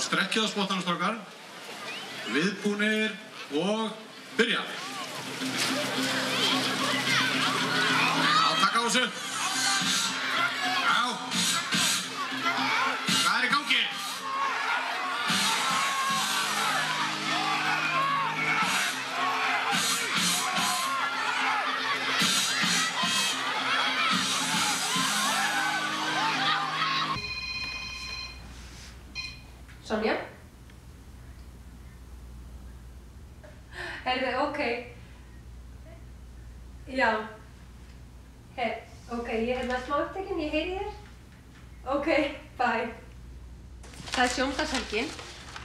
strekkið á spottanum, strákar. Viðbúnir og byrja. Taka á þessu. Já. Hvað í gangi? Sonja? Heyrðu, ókei. Já. Ókei, ég með smá upptekinn, ég heyri þér. Ókei, bye. Það sjóndagshelgin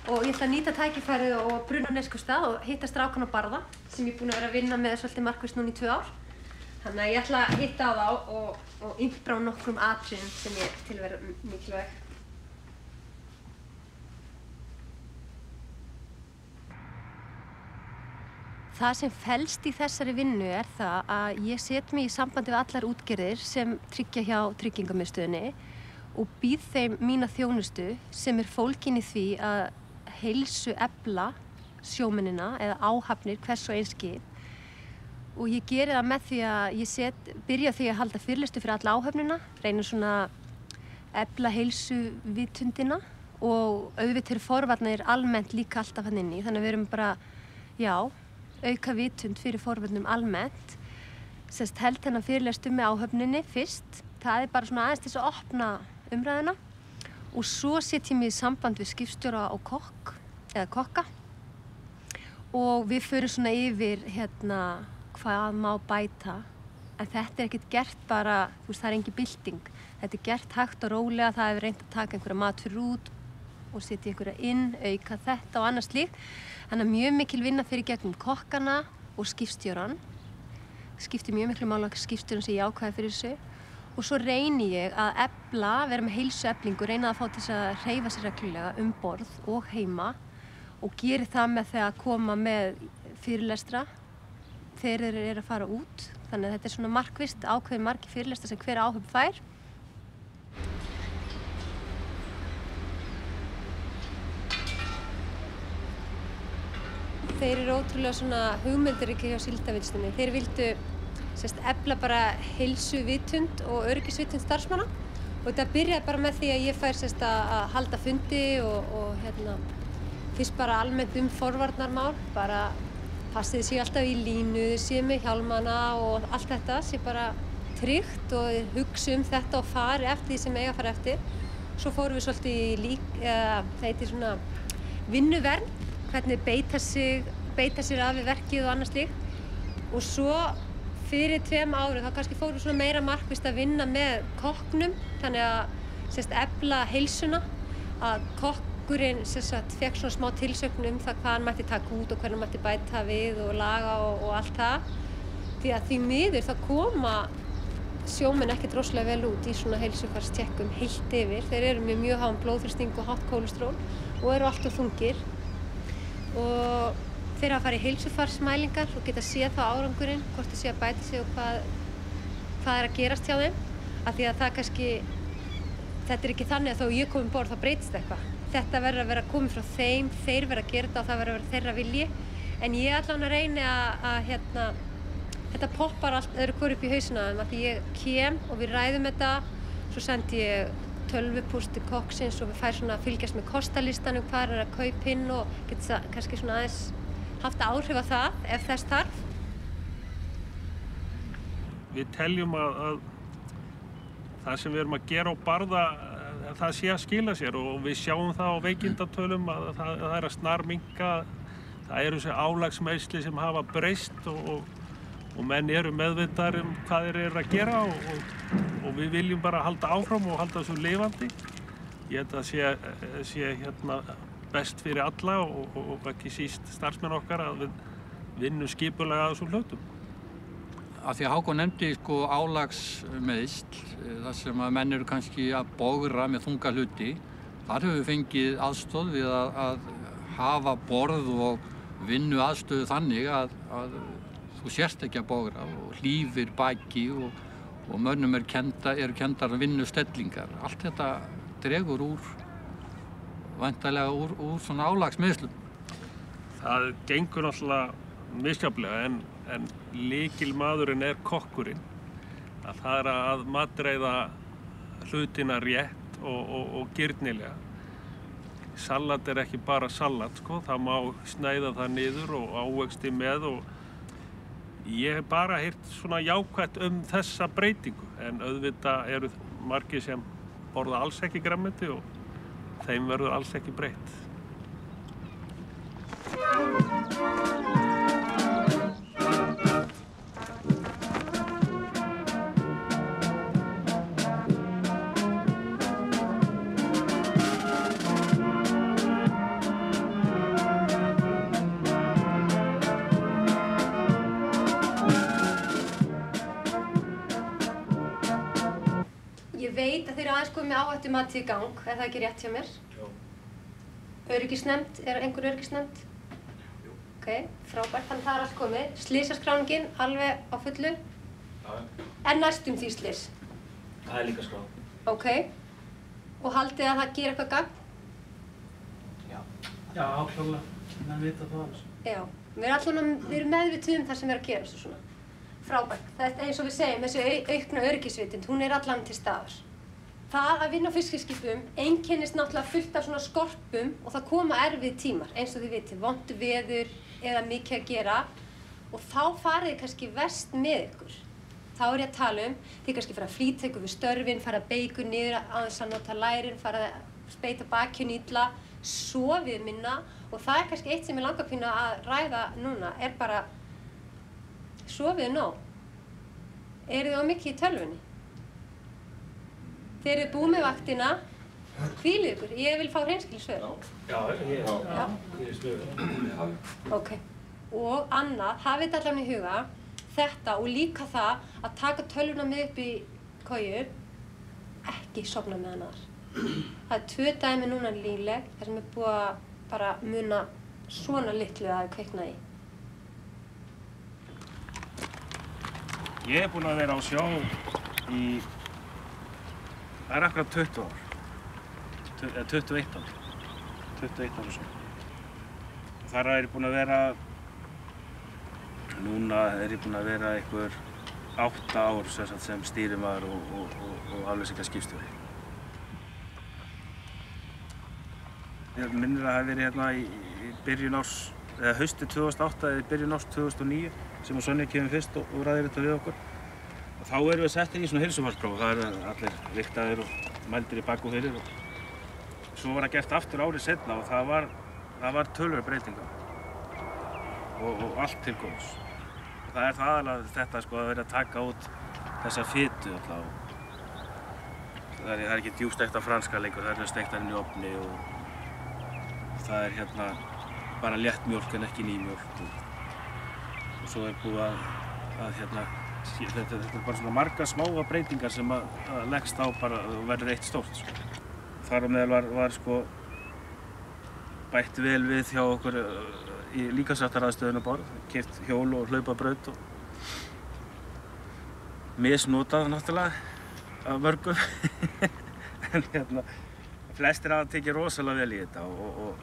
og ég ætla að nýta tækifærið og bruna á Neskustad og hitta strákan á Barða sem ég er búin að vera að vinna með svolítið markvisst núna í 2 ár. Þannig að ég ætla að hitta á þá og impra á nokkrum atriðum sem ég tel vera mikilvæg. Það sem felst í þessari vinnu er það að ég set mig í sambandi við allar útgerðir sem tryggja hjá Tryggingamiðstöðinni og býð þeim mína þjónustu sem fólgin í því að heilsuefla sjómennina eða áhafnir hvers og eins skip. Og ég geri það með því að ég byrja því að halda fyrirlestur fyrir alla áhöfnina, reyna svona efla heilsuvitundina og auðvitað eru forvarnir almennt líka alltaf hann inni, þannig að við erum bara, já, auka vitund fyrir forvörnum almennt. Sest held hennar fyrirlestur með áhöfninni fyrst. Það er bara svona aðeins til þess að opna umræðuna. Og svo set ég mig í samband við skipstjóra og kokk, eða kokka. Og við förum svona yfir hvað má bæta. En þetta er ekkert gert bara, þú veist, það er engin bylting. Þetta er gert hægt og rólega, það hefur reynt að taka einhverja matvöru út og setja einhverja inn, auka þetta og annað slíkt. Þannig að mjög mikil vinna fyrir gegnum kokkana og skipstjóran. Skiptir mjög miklu máli að skipstjóran sé jákvæður fyrir þessu. Og svo reyni ég að vera með heilsueflingu, reyna að fá til þess að hreyfa sér reglulega um borð og heima og geri það með því að koma með fyrirlestra þegar þeir eru að fara út. Þannig að þetta er svona markvisst ákveðin margir fyrirlestra sem hver áhöfn fær. Þeir eru ótrúlega svona hugmyndaríkir hjá Síldarvinnslunni. Þeir vildu efla bara heilsuvitund og öryggisvitund starfsmanna og þetta byrjaði bara með því að ég fær að halda fundi og fyrst bara almennt forvarnarmál, bara passið séu alltaf í línu, séu með hjálmana og allt þetta sé bara tryggt og hugsa þetta og fari eftir því sem eiga að fara eftir. Svo fórum við svolítið í það heitir svona vinnuvernd, hvernig beita sér af við verkið og annað slíkt. Og svo fyrir 2 árum þá kannski fórum við svona meira markvisst að vinna með kokknum, þannig að efla heilsuna, að kokkurinn fekk svona smá tilsögn um það hvað hann mætti taka út og hvernig hann mætti bæta við og laga og allt það. Því að því miður þá koma sjómenn ekkert rosalega vel út í svona heilsufarstjekkum heilt yfir. Þeir eru með mjög háan blóðþrýsting og hátt kólesteról og eru allt of þungir. Og þeir hafa farið í heilsufarsmælingar og geta séð þá árangurinn, hvort þeir sé að bæta sig og hvað er að gerast hjá þeim. Af því að það kannski, þetta er ekki þannig að þó ég komi um borð þá breytist eitthvað. Þetta verður að vera komið frá þeim, þeir verða að gera þetta og það verður að vera þeirra vilji. En ég allavega reyni að þetta poppar allt öðru hvoru upp í hausinn á þeim af því ég kem og við ræðum þetta, svo sendi ég tölvupúst til kokksins og við fær svona að fylgjast með kostalistanum, hvað er að kaupa inn og geta kannski svona aðeins haft áhrif á það ef þess þarf. Við teljum að það sem við erum að gera á Barða, það sé að skila sér og við sjáum það á veikindatölum að það er að snarminnka. Það eru þessi álagsmeiðsli sem hafa breyst og menn eru meðvitaðir hvað þeir eru að gera og við viljum bara halda áfram og halda þessu lifandi. Ég held að það sé best fyrir alla og ekki síst starfsmenn okkar að við vinnum skipulega að þessum hlutum. Af því að Hákon nefndi álagsmeiðsl, þar sem að menn eru kannski að bogra með þunga hluti. Þar höfum við fengið aðstoð við að hafa borð og vinnu aðstöðu þannig að þú sérst ekki að bogra og hlífir baki og mönnum eru kenndar vinnustellingar. Allt þetta dregur úr væntanlega úr svona álagsmeiðslum. Það gengur náttúrulega misjafnlega en lykilmaðurinn kokkurinn. Að það að matreiða hlutina rétt og girnilega. Salat ekki bara salat, sko. Það má sneiða það niður og ávexti með og ég hef bara heyrt svona jákvætt þessa breytingu. En auðvitað eru margir sem borða alls ekki grænmeti og þeim verður alls ekki breytt. Ég veit að þeir eru aðeins komið með áhættumat í gang, það ekki rétt hjá mér? Já. Öryggisnefnd, einhver öryggisnefnd? Jú. Ok, frábært, þannig það allt komið. Slysaskráningin alveg á fullu? Já. En næstum því slys? Það líka skráð. Ok. Og haldið að það gera eitthvað gagn? Já. Já, áklálega. Menn vita það alveg. Já. Við erum meðvituð það sem að gera svo svona. Frábært. Það eins og við segjum, þessi aukna öryggisvitund, hún allan til staðar. Það að vinna á fiskiskipum einkennist náttúrulega fullt af svona skorpum og það koma erfið tímar, eins og þið vitið, vondu veður eða mikið að gera og þá farið þið kannski verst með ykkur. Þá ég að tala þið kannski fara að flýta ykkur við störfin, fara að beygja ykkur niður aðeins að nota lærin, fara að speita bakjun illa, sofið minna og það kannski eitt sem langar pínu að ræða núna, bara sofið nóg. Þið á mikið í tölvunni? Þið eruð búið með vaktina, hvílið ykkur. Ég vil fá hreinskilissvör. Já, ég er svöður. Ok. Og annað, hafið þetta allan í huga, þetta og líka það að taka tölvuna með upp í koju, ekki sofna með hana þar. Það 2 dæmi núna nýleg, þar sem búið að bara muna svona litlu að kveikna í. Ég búinn að vera á sjó í, það akkurat 20 ár, 21 ár, 21 ár og svo. Þar ég búinn að vera, núna ég búinn að vera einhver 8 ár sem stýrimaður og afleysingaskipstjóri. Ég minnir að það hafi verið hérna í byrjun árs, eða haustið 2008 eða byrjun árs 2009 sem Sonja kemur fyrst og ræðir þetta við okkur. Og þá erum við settir í svona heilsufarspróf. Það eru allir vigtaðir og mældir í bak og fyrir. Svo var það gert aftur árið seinna og það var töluverð breytingar og allt til góðs. Það það aðalega þetta sko að vera að taka út þessa fitu alltaf. Það ekki djúpsteikta franska lengur, það steiktar inn í ofni og það hérna bara létt mjólk en ekki ný mjólk. Og svo búið að hérna, þetta bara svona margar smáa breytingar sem að leggst á bara og verður eitt stórt. Sko. Þar á meðal var sko bætt vel við hjá okkur í líkamsræktaraðstöðinu borð, keyrt hjól og hlaupabraut og misnotað náttúrulega af mörgum. En hérna, flestir hafa tekið rosalega vel í þetta og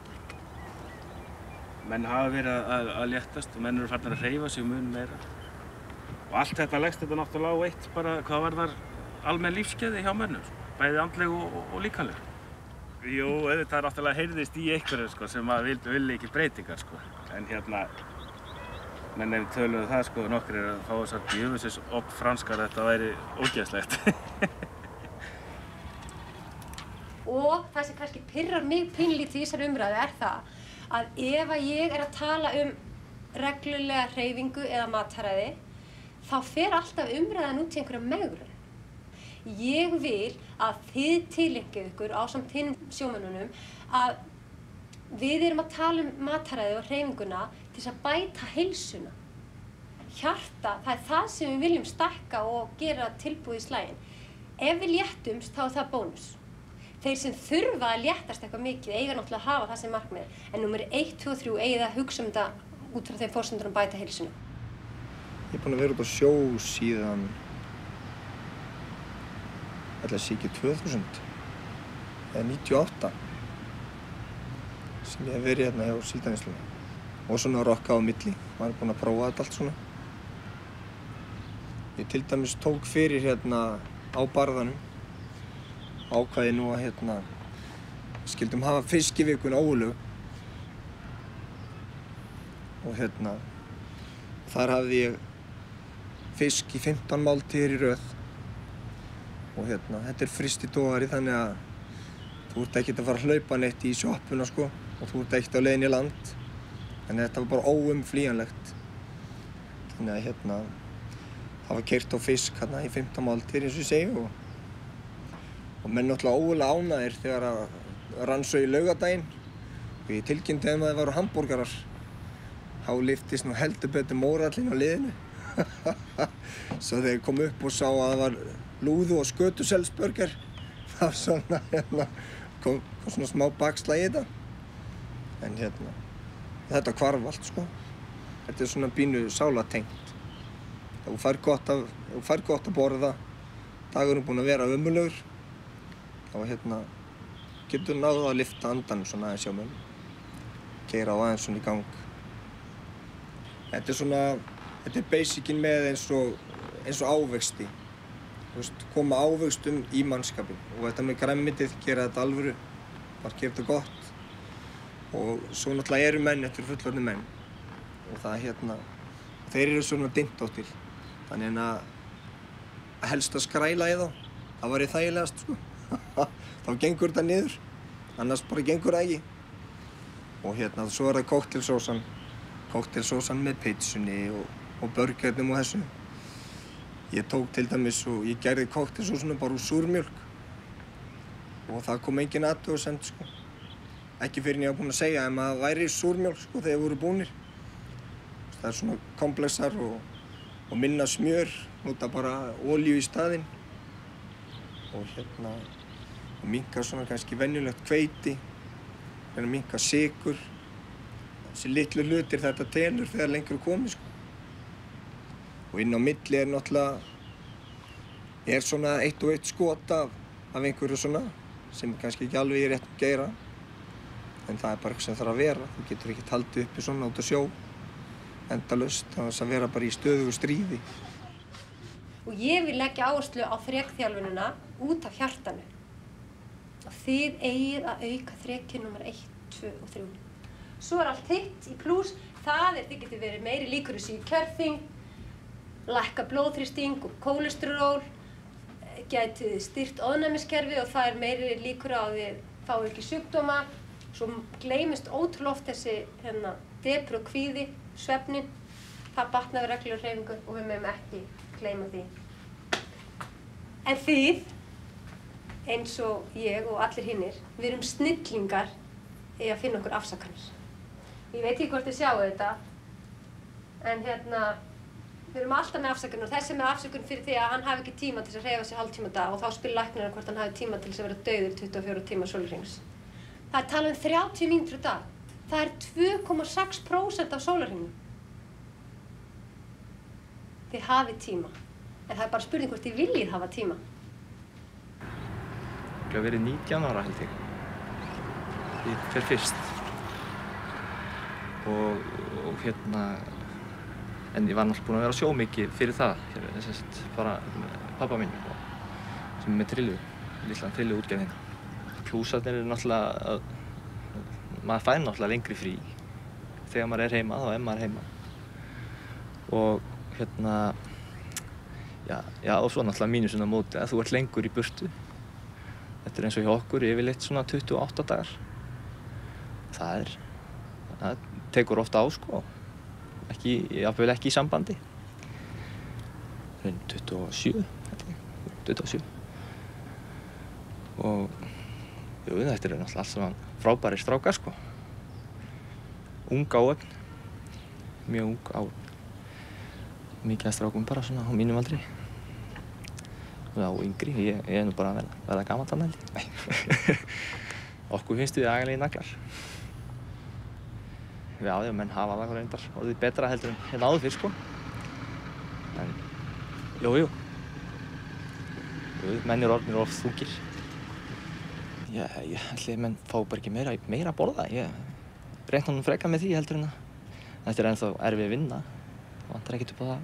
menn hafa verið að léttast og menn eru farnir að hreyfa sig mun meira. Og allt þetta leggst þetta náttúrulega á eitt bara hvað varðar almenn lífsgæði hjá mönnum, bæði andlegu og líkamlegu. Jú, auðvitað náttúrulega heyrðist í einhverju sko, sem að vilja ekki breytingar sko. En hérna, menn ef við töluðum það sko, nokkrir eru að fá þess að djöfusins og franskar þetta væri ógeðslegt. Og það sem kannski pirrar mig pínlítið í þessari umræðu það að ef ég að tala reglulega hreyfingu eða mataræði, þá fer alltaf umræðan út í einhverja megrun. Ég vil að þið tileinkið ykkur ásamt hinum sjómönnunum að við erum að tala mataræði og hreyfinguna til þess að bæta heilsuna. Hjarta, það það sem við viljum stækka og gera tilbúið í slaginn. Ef við léttumst, þá það bónus. Þeir sem þurfa að léttast eitthvað mikið eiga náttúrulega að hafa það sem markmið. En númer 1, 2 og 3 eigið að hugsa þetta út frá þeim forsendum að bæta heilsuna. Ég búinn að vera út á sjó síðan, ætla að sé ekki 2000 eða 98. sem ég hef verið hérna hjá Síldarvinnslunni. Og svona rokka á milli, maður er búinn að prófa þetta allt svona. Ég til dæmis tók fyrir hérna á barðanum, ákvaði nú að hérna skildum hafa fiskivikuna ólögu. Og hérna, þar hafði ég fisk í 15 máltíðir í röð. Og hérna, þetta er frystidogari þannig að þú ert ekkert að fara að hlaupa neitt í sjoppuna sko og þú ert ekkert á leiðinni í land. Þannig að þetta var bara óumflýjanlegt. Þannig að hérna, það var keyrt á fisk hérna í 15 máltíðir eins og ég segi og menn náttúrulega ógulega ánægðir þegar að rann svo í laugardaginn og ég tilkynnti þeim að það voru hamborgarar. Þá lyftist nú heldur betur mórallinn á liðinu. Svo þegar ég kom upp og sá að það var lúðu og skötuselsburger, það var svona, hérna, kom svona smá bakslag í þetta. En hérna, þetta hvarf allt, sko. Þetta er svona pínu sálatengt. Ef þú fær gott að borða, dagurinn búinn að vera ömurlegur, þá hérna, getur náðu að lyfta andanum svona aðeins hjá mér. Keyra á aðeins svona í gang. Þetta er basicinn með eins og ávexti. Þú veist, koma ávextum í mannskapinn. Og þetta með grænmetið, gera þetta alvöru, bara gera þetta gott. Og svo náttúrulega eru menn, þetta eru fullorðnir menn. Og það hérna, þeir eru svona dyntóttir. Þannig að helst að skræla í þá, það væri þægilegast, sko. Þá gengur þetta niður, annars bara gengur það ekki. Og hérna, svo er það koktelsósan með pitsunni og burgernum og þessu. Ég tók til dæmis og ég gerði koktelsósuna bara úr súrmjólk. Og það kom engin athugasemd, sko. Ekki fyrr en ég var búinn að segja þeim að það væri súrmjólk, sko, þegar voru búnir. Það er svona komplexar og minna smjör, nota bara olíu í staðinn. Og hérna, og minnka svona kannski venjulegt hveiti, reyna að minnka sykur. Þessi litlu hlutir þetta telur þegar lengur er komið, sko. Og inn á milli er náttúrulega, svona eitt og eitt skot af einhverju svona, sem er kannski ekki alveg í réttum geira. En það er bara eitthvað sem þarf að vera. Þú getur ekki haldið uppi svona út á sjó, endalaust, það þarf að vera bara í stöðugu stríði. Og ég vil leggja áherslu á þrekþjálfunina út af hjartanu. Og þið eigið að auka þrekið númer 1, 2 og 3. Svo er allt hitt í plús, þið getur verið meiri líkur í kjörþyngd, lækka blóðþrýsting og kólesteról, gætið styrkt ofnæmiskerfi og það er meiri líkur á að þið fáið ekki sjúkdóma. Svo gleymist ótrúlega oft þessi depurð og kvíði, svefnin. Það batnar við reglulega hreyfingu og við megum ekki gleyma því. En þið, eins og ég og allir hinnir, við erum snillingar í að finna okkur afsakanir. Ég veit ekki hvort þið sjáu þetta, en við erum alltaf með afsakanir og þessi með afsökun fyrir því að hann hafi ekki tíma til að hreyfa sig hálftíma á dag og þá spyr læknirinn hvort hann hafi tíma til að vera dauður 24 tíma sólarhrings. Það er talað um 30 mínútur á dag. Það er 2,6% af sólarhringnum. Þið hafið tíma, en það er bara spurning hvort þið viljið hafa tíma. Það verið 19 ára held ég. Ég fer fyrst. Og en ég var náttúrulega búinn að vera á sjó mikið fyrir það. Bara pappa minn, sem er með trillu, litla trilluútgerð hérna. Plúsarnir eru náttúrulega að maður fær náttúrulega lengri frí. Þegar maður er heima, þá er maður heima. Og og svo náttúrulega mínusinn á móti að þú ert lengur í burtu. Þetta er eins og hjá okkur yfirleitt svona 28 dagar. Það tekur ofta á, sko. Jafnvel ekki í sambandi. 27, held ég. 27. Og þetta eru náttúrulega allt saman frábærir strákar, sko. Ung áöfn. Mjög ung áöfn. Mikið af strákum bara svona á mínum aldri. Og yngri, ég er nú bara að verða gamall þarna, held ég. Okkur finnst við agalegir naglar. Já, menn hafa það reyndar orðið betra heldur en áður fyrr, sko. En, jú. Menn eru orðnir of þungir. Ætli menn fá bara ekki meira að borða. reynt honum frekar með því heldur en að þetta ennþá erfið vinna. Það vantar ekkert upp á það.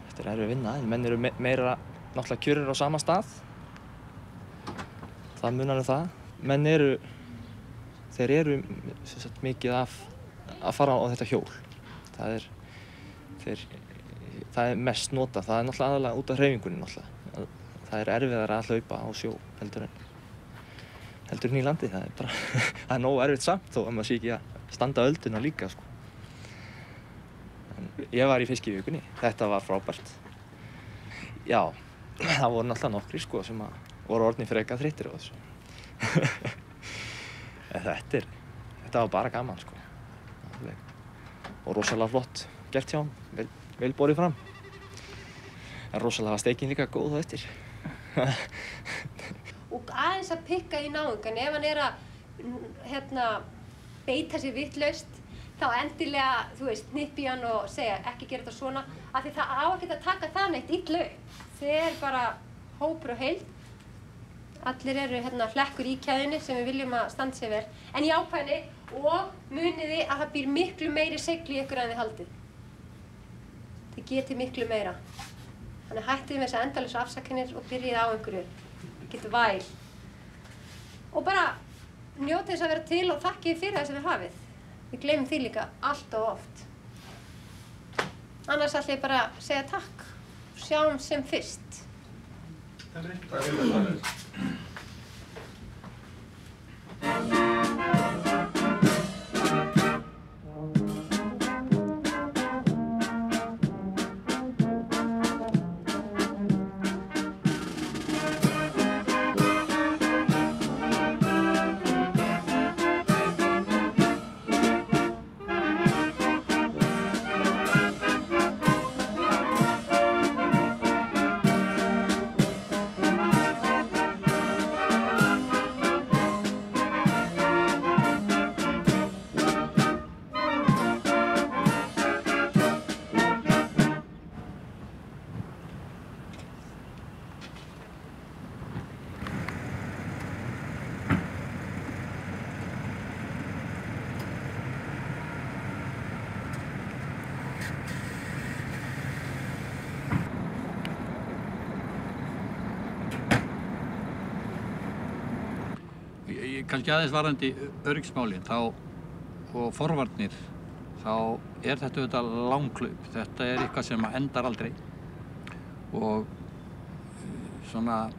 Þetta erfið vinna, en menn eru meira náttúrulega kjörir á sama stað. Það munar það. Menn þeir eru mikið að fara á þetta hjól. Það er mest notað. Það er náttúrulega aðalega út af hreyfingunni náttúrulega. Það er erfiðara að hlaupa á sjó heldur en í landi. Það er bara, það er nógu erfitt samt þó að maður sé ekki að standa ölduna líka, sko. En ég var í fiskivikunni. Þetta var frábært. Já, það voru náttúrulega nokkrir, sko, sem voru orðnir frekar þreyttir á þessu. Þetta var bara gaman, sko. Og rosalega flott gert hjá hann, vel borið fram. En rosalega var steikin líka góð á eftir. Og aðeins að pikka í náungan, ef hann að beita sér vitlaust, þá endilega, þú veist, hnippa í hann og segja ekki gera þetta svona, af því það á ekki að taka það neitt illa upp. Þeir bara hópur og heild. Allir eru hlekkur í keðjunni sem við viljum að standa sig vel. En í ákvæðinni og muniði að það býr miklu meiri seigl í ykkur en þið haldið. Þið getið miklu meira. Þannig hættið með þessar endalausu afsakanir og byrjið á einhverju. Þið getið væl. Og bara njótið þess að vera til og þakkið fyrir það sem þið hafið. Við gleymum því líka allt of oft. Annars ætla ég bara að segja takk. Sjáum sem fyrst. Takk fyrir. Kannski aðeins varðandi öryggismálin og forvarnir, þá er þetta auðvitað langhlaup. Þetta er eitthvað sem endar aldrei. Og svona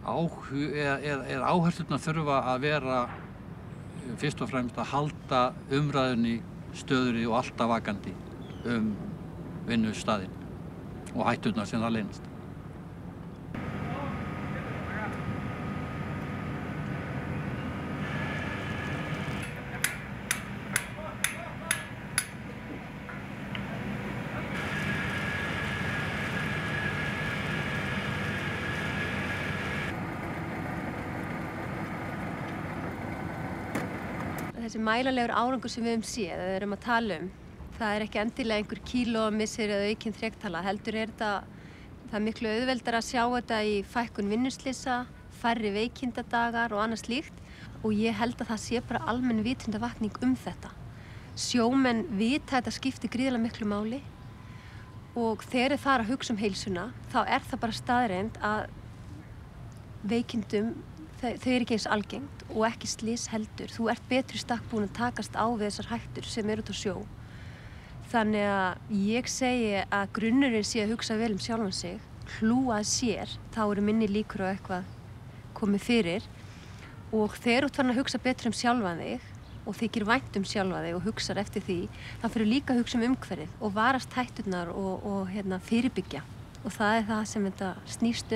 áherslurnar þurfa að vera fyrst og fremst að halda umræðunni stöðugri og alltaf vakandi vinnustaðinn og hætturnar sem það leynast. Þessi mælanlegur árangur sem við höfum séð, eða erum að tala það er ekki endilega einhver kílómissir eða aukinn þrektala, heldur það er miklu auðveldara að sjá þetta í fækkun vinnuslysa, færri veikindadagar og annað slíkt, og ég held að það sé bara almenn vitundavakning þetta. Sjómenn vita þetta skiptir gríðarlega miklu máli og þegar þeir fara að hugsa heilsuna, þá er það bara staðreynd að veikindum þau eru ekki eins algengt og ekki slys heldur. Þú ert betri í stakk búin að takast á við þessar hættur sem eru út á sjó. Þannig að ég segi að grunnurinn sé að hugsa vel sjálfan sig, hlúa að sér, þá eru minni líkur á eitthvað komið fyrir. Og þegar þú ert farin að hugsa betur sjálfan þig og þykir vænt sjálfan þig og hugsar eftir því, þá fyrir líka að hugsa umhverfið og varast hætturnar og fyrirbyggja. Og það er það sem þetta snýst